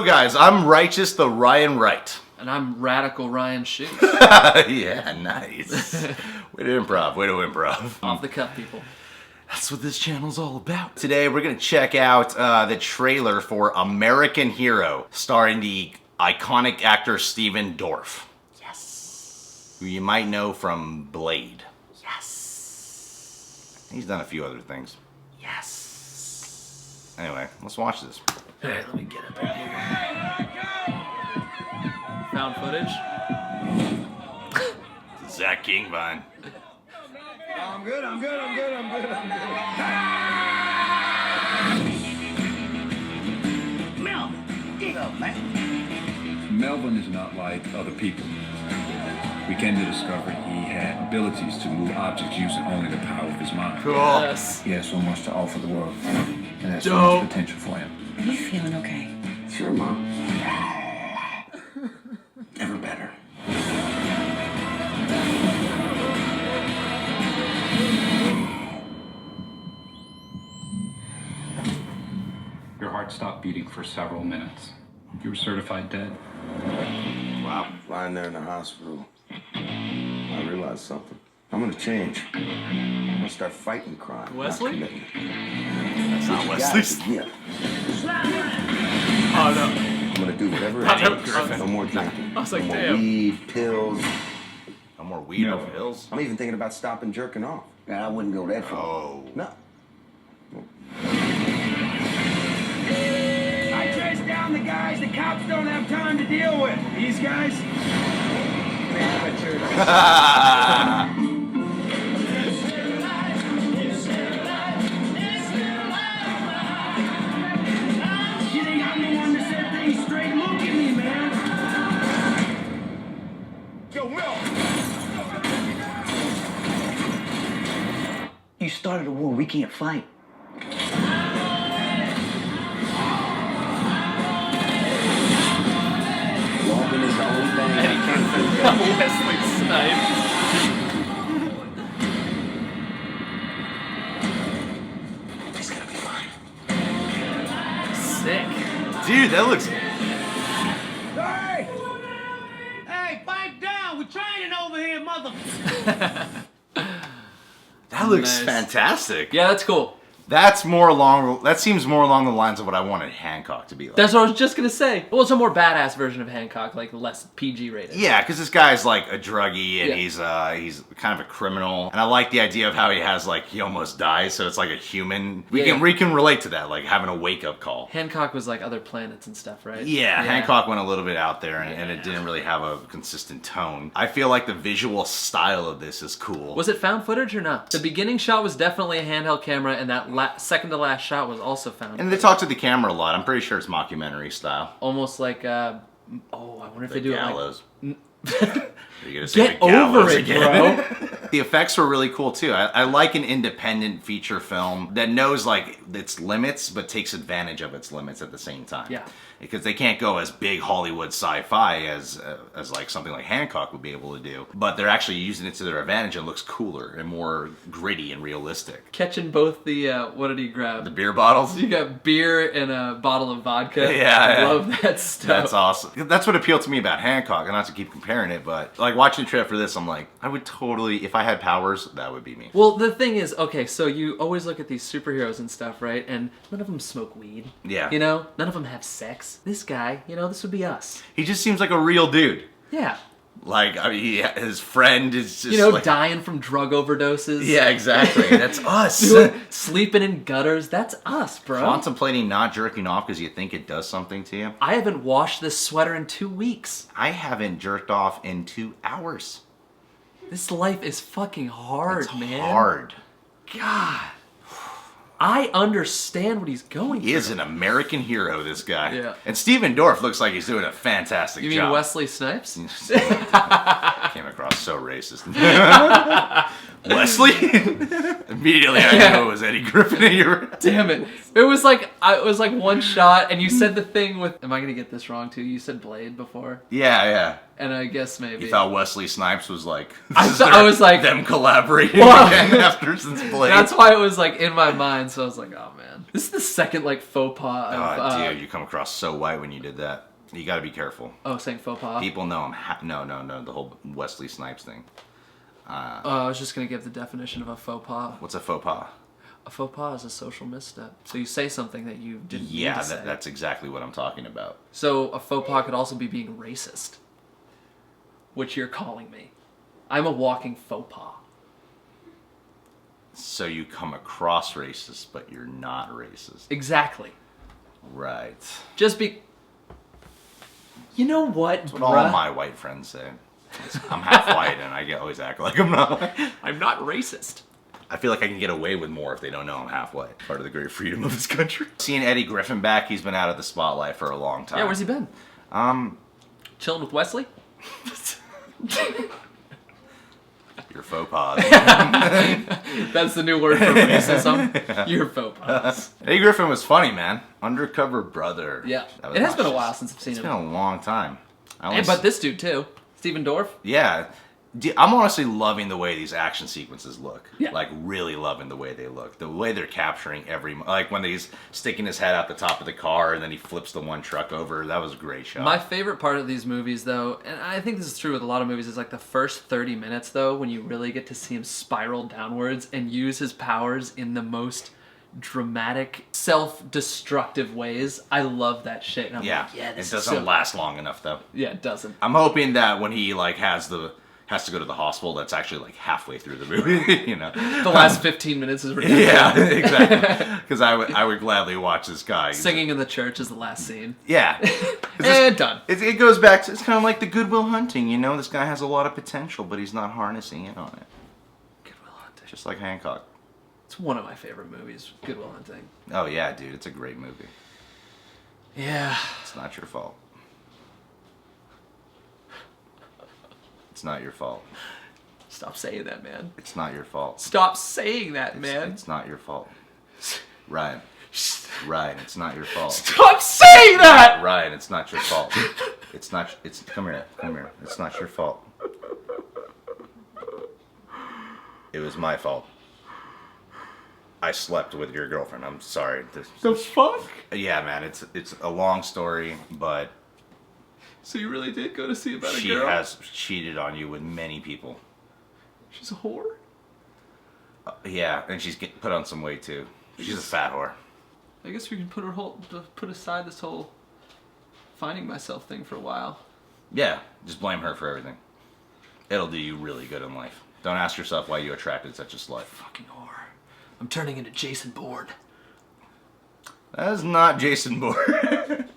So guys, I'm Righteous the Ryan Wright. And I'm Radical Ryan Shoos. Yeah, nice. Way to improv, way to improv. Off the cuff, people. That's what this channel's all about. Today we're gonna check out the trailer for American Hero, starring the iconic actor Steven Dorff. Yes. Who you might know from Blade. Yes. He's done a few other things. Yes. Anyway, let's watch this. Alright, let me get up in here. Found footage? Zach Kingvine. I'm good. Melvin is not like other people. We came to discover he had abilities to move objects using only the power of his mind. Cool. Yes. He has so much to offer the world, and there's so Dope. much potential for him. Are you feeling okay? Sure, Mom. Never better. Your heart stopped beating for several minutes. You were certified dead. Wow. Lying there in the hospital, I realized something. I'm gonna change. I'm gonna start fighting crime. Wesley? not committing. That's not Wesley's. Yeah. Oh no. I'm gonna do whatever it Not takes. Griffin. No more drinking. I was like, no more damn. weed, pills. No more weed or pills. I'm even thinking about stopping jerking off. I wouldn't go that far. Oh. No. I traced down the guys the cops don't have time to deal with. These guys? You think I'm the one to set things straight? Look at me, man. Yo, Mel! You started a war we can't fight. Walking is the only thing I can't figure out. Wesley Snipes. He's gonna be fine. Sick. Dude, that looks... Hey! Hey, pipe down. We're training over here, mother. That looks Nice. fantastic. Yeah, that's cool. That's more along... That seems more along the lines of what I wanted Hancock to be like. That's what I was just gonna say. Well, it's a more badass version of Hancock, like less PG rated. Yeah, because this guy's like a druggie and Yeah. he's kind of a criminal, and I like the idea of how he has like he almost dies, so it's like a human. We Yeah. can relate to that, like having a wake up call. Hancock was like other planets and stuff, right? Yeah, Hancock went a little bit out there, and it didn't really have a consistent tone. I feel like the visual style of this is cool. Was it found footage or not? The beginning shot was definitely a handheld camera, and that second to last shot was also found. And they talk to the camera a lot. I'm pretty sure it's mockumentary style. Almost like, I wonder if they do Gallows. it like... Are you gonna say Get the Gallows over it, again? bro. The effects were really cool too. I like an independent feature film that knows like its limits, but takes advantage of its limits at the same time. Yeah. Because they can't go as big Hollywood sci-fi as like something like Hancock would be able to do, but they're actually using it to their advantage and looks cooler and more gritty and realistic. Catching both the, what did he grab? The beer bottles. You got beer and a bottle of vodka. Yeah, I yeah. love that stuff. That's awesome. That's what appealed to me about Hancock, and not to keep comparing it, but like watching the trailer for this, I'm like, I would totally, if I had powers, that would be me. Well, the thing is, okay, so you always look at these superheroes and stuff, right? And none of them smoke weed. Yeah. You know? None of them have sex. This guy, you know, this would be us. He just seems like a real dude. Yeah. Like, I mean, his friend is just You know, like, dying from drug overdoses. yeah, exactly. That's us. Sleeping in gutters. That's us, bro. Contemplating not jerking off because you think it does something to you. I haven't washed this sweater in 2 weeks. I haven't jerked off in 2 hours. This life is fucking hard, It's man. hard. God. I understand what he's going He through. is an American hero, this guy. Yeah. And Steven Dorff looks like he's doing a fantastic You job. mean Wesley Snipes? Came across so racist. Wesley? Immediately I knew it was Eddie Griffin in your... Damn it. It was like one shot, and you said the thing with... Am I going to get this wrong, too? You said Blade before? Yeah. And I guess maybe... You thought Wesley Snipes was like... I was like... Them collaborating again after since Blade. That's why it was like in my mind, so I was like, oh man. This is the second like faux pas of... Oh, dude, you come across so white when you did that. You gotta be careful. Oh, saying faux pas? People know I'm... No, the whole Wesley Snipes thing. I was just going to give the definition of a faux pas. What's a faux pas? A faux pas is a social misstep. So you say something that you didn't mean Yeah, to say. that's exactly what I'm talking about. So a faux pas could also be being racist, which you're calling me. I'm a walking faux pas. So you come across racist, but you're not racist. Exactly. Right. Just be... You know what, That's what all my white friends say. I'm half white and I always act like I'm not white. I'm not racist. I feel like I can get away with more if they don't know I'm half white. Part of the great freedom of this country. Seeing Eddie Griffin back, he's been out of the spotlight for a long time. Yeah, where's he been? Chilling with Wesley? Your faux pas. That's the new word for racism. Your faux pas. Eddie Griffin was funny, man. Undercover Brother. Yeah. That was It has my been a shit. while since I've seen It's him. been a long time. But this dude too. Steven Dorff. Yeah. I'm honestly loving the way these action sequences look. Yeah. Like, really loving the way they look. The way they're capturing like, when he's sticking his head out the top of the car and then he flips the one truck over. That was a great shot. My favorite part of these movies, though, and I think this is true with a lot of movies, is like the first 30 minutes, though, when you really get to see him spiral downwards and use his powers in the most dramatic, self-destructive ways. I love that shit. And I'm like, yeah, this it doesn't last long enough, though. Yeah, it doesn't. I'm hoping that when he, like, has to go to the hospital, that's actually like halfway through the movie, you know. The last 15 minutes is ridiculous. Yeah, exactly. Because I would gladly watch this guy. Singing in the church is the last scene. Yeah. And done. It goes back to, it's kind of like the Good Will Hunting, you know. This guy has a lot of potential, but he's not harnessing in on it. Good Will Hunting. Just like Hancock. It's one of my favorite movies, Good Will Hunting. Oh yeah, dude, it's a great movie. Yeah. It's not your fault. It's not your fault. Stop saying that, man. It's not your fault. Stop saying that, man. It's not your fault. Ryan. Ryan, it's not your fault. Stop saying that! Ryan, it's not your fault. Come here. It's not your fault. It was my fault. I slept with your girlfriend. I'm sorry. The fuck? Yeah, man, it's a long story, but So you really did go to see about a she girl? has cheated on you with many people. She's a whore? Yeah, and she's put on some weight too. She's a fat whore. I guess we can put aside this whole finding myself thing for a while. Yeah, just blame her for everything. It'll do you really good in life. Don't ask yourself why you attracted such a slut. Fucking whore. I'm turning into Jason Bourne. That is not Jason Bourne.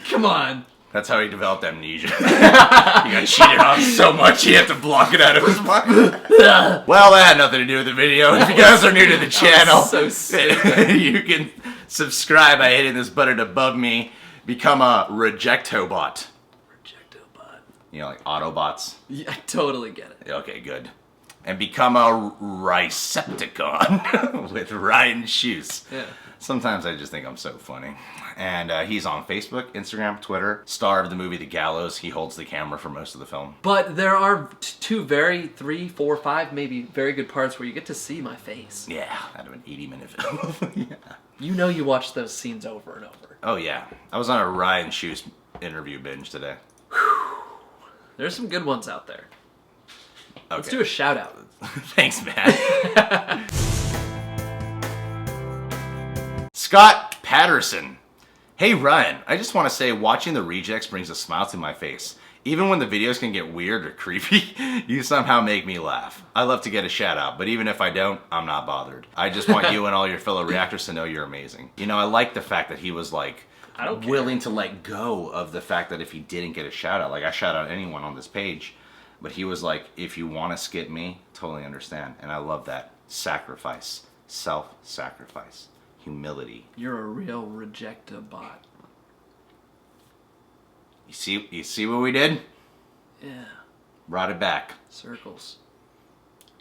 Come on. That's how he developed amnesia. He got cheated on so much he had to block it out of his mind. Well, that had nothing to do with the video. If you guys are new to the channel, so sick. You can subscribe by hitting this button above me. Become a Rejectobot. Rejectobot. You know, like Autobots. Yeah, I totally get it. Okay, good. And become a Recepticon with Ryan Shoos. Yeah. Sometimes I just think I'm so funny. And he's on Facebook, Instagram, Twitter. Star of the movie The Gallows. He holds the camera for most of the film. But there are 3, 4, 5, maybe very good parts where you get to see my face. Yeah, out of an 80-minute film. Yeah. You know you watch those scenes over and over. Oh, yeah. I was on a Ryan Shoos interview binge today. There's some good ones out there. Okay. Let's do a shout out. Thanks, man. Scott Patterson. Hey, Ryan. I just want to say watching The Rejects brings a smile to my face. Even when the videos can get weird or creepy, you somehow make me laugh. I love to get a shout out, but even if I don't, I'm not bothered. I just want you and all your fellow reactors to know you're amazing. You know, I like the fact that he was like, I don't care. willing to let go of the fact that if he didn't get a shout out, like I shout out anyone on this page, but he was like, if you want to skip me, totally understand. And I love that. Sacrifice. Self-sacrifice. Humility. You're a real Rejectobot. You see what we did? Yeah. Brought it back. Circles.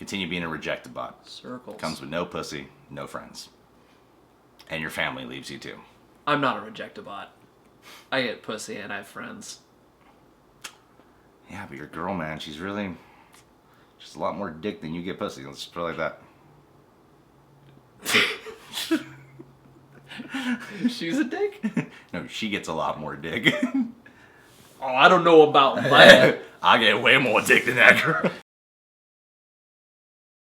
Continue being a rejected bot. Circles. Comes with no pussy, no friends. And your family leaves you too. I'm not a rejectabot. I get pussy and I have friends. Yeah, but your girl, man, she's a lot more dick than you get pussy. Let's just put it like that. She's a dick? No, she gets a lot more dick. Oh, I don't know about that. I get way more dick than that girl.